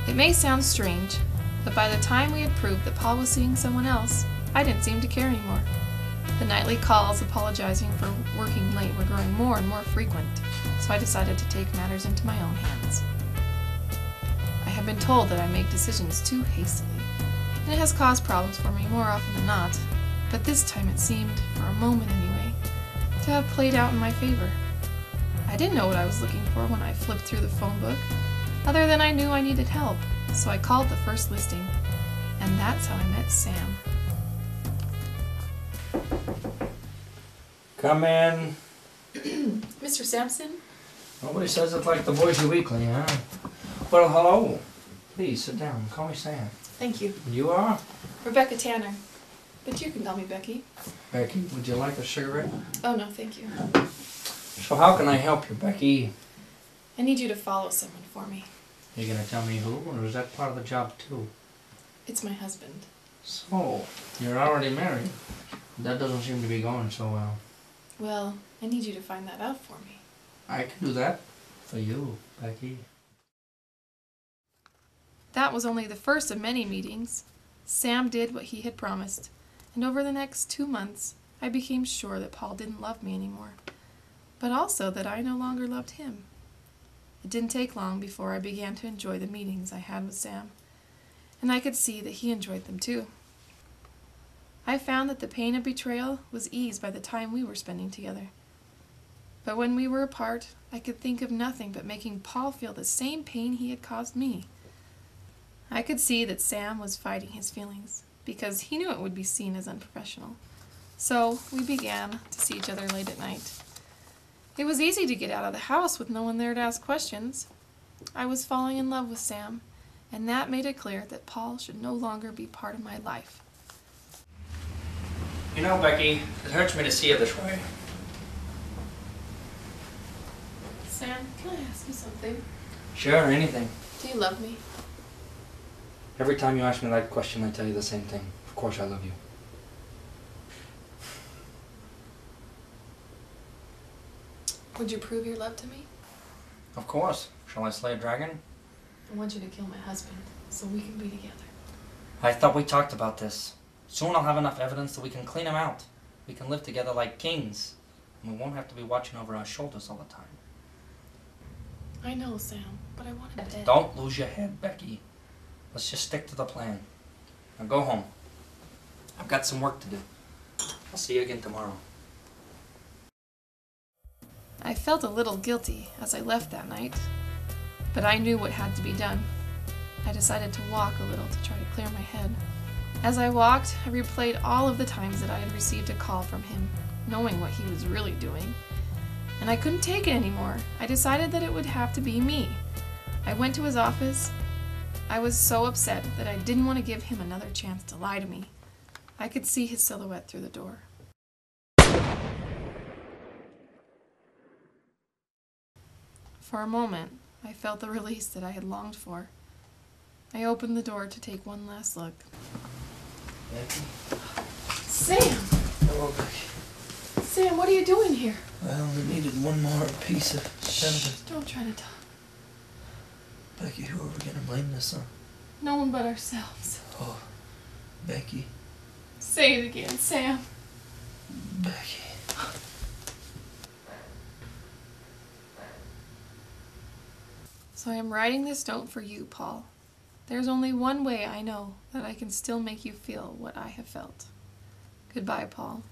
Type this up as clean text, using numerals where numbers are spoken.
It may sound strange, but by the time we had proved that Paul was seeing someone else, I didn't seem to care anymore. The nightly calls apologizing for working late were growing more and more frequent, so I decided to take matters into my own hands. I have been told that I make decisions too hastily, and it has caused problems for me more often than not, but this time it seemed, for a moment anyway, to have played out in my favor. I didn't know what I was looking for when I flipped through the phone book, other than I knew I needed help, so I called the first listing, and that's how I met Sam. Come in. Mr. Sampson? Nobody says it like the Boise Weekly, huh? Well, hello. Please sit down. Call me Sam. Thank you. You are? Rebecca Tanner. But you can call me Becky. Becky, would you like a cigarette? Oh, no, thank you. So how can I help you, Becky? I need you to follow someone for me. You gonna tell me who, or is that part of the job too? It's my husband. So, you're already married. That doesn't seem to be going so well. Well, I need you to find that out for me. I can do that for you, Becky. That was only the first of many meetings. Sam did what he had promised, and over the next 2 months, I became sure that Paul didn't love me anymore, but also that I no longer loved him. It didn't take long before I began to enjoy the meetings I had with Sam, and I could see that he enjoyed them too. I found that the pain of betrayal was eased by the time we were spending together. But when we were apart, I could think of nothing but making Paul feel the same pain he had caused me. I could see that Sam was fighting his feelings, because he knew it would be seen as unprofessional. So we began to see each other late at night. It was easy to get out of the house with no one there to ask questions. I was falling in love with Sam, and that made it clear that Paul should no longer be part of my life. You know, Becky, it hurts me to see you this way. Sam, can I ask you something? Sure, anything. Do you love me? Every time you ask me that question, I tell you the same thing. Of course I love you. Would you prove your love to me? Of course. Shall I slay a dragon? I want you to kill my husband, so we can be together. I thought we talked about this. Soon I'll have enough evidence that we can clean him out. We can live together like kings. And we won't have to be watching over our shoulders all the time. I know, Sam, but I want him dead. Don't lose your head, Becky. Let's just stick to the plan. Now go home. I've got some work to do. I'll see you again tomorrow. I felt a little guilty as I left that night, but I knew what had to be done. I decided to walk a little to try to clear my head. As I walked, I replayed all of the times that I had received a call from him, knowing what he was really doing. And I couldn't take it anymore. I decided that it would have to be me. I went to his office. I was so upset that I didn't want to give him another chance to lie to me. I could see his silhouette through the door. For a moment, I felt the release that I had longed for. I opened the door to take one last look. Becky? Sam! Hello, Becky. Sam, what are you doing here? I only needed one more piece of Shh, don't try to talk. Becky, who are we gonna blame this on? No one but ourselves. Oh, Becky. Say it again, Sam. Becky. So I am writing this note for you, Paul. There's only one way I know that I can still make you feel what I have felt. Goodbye, Paul.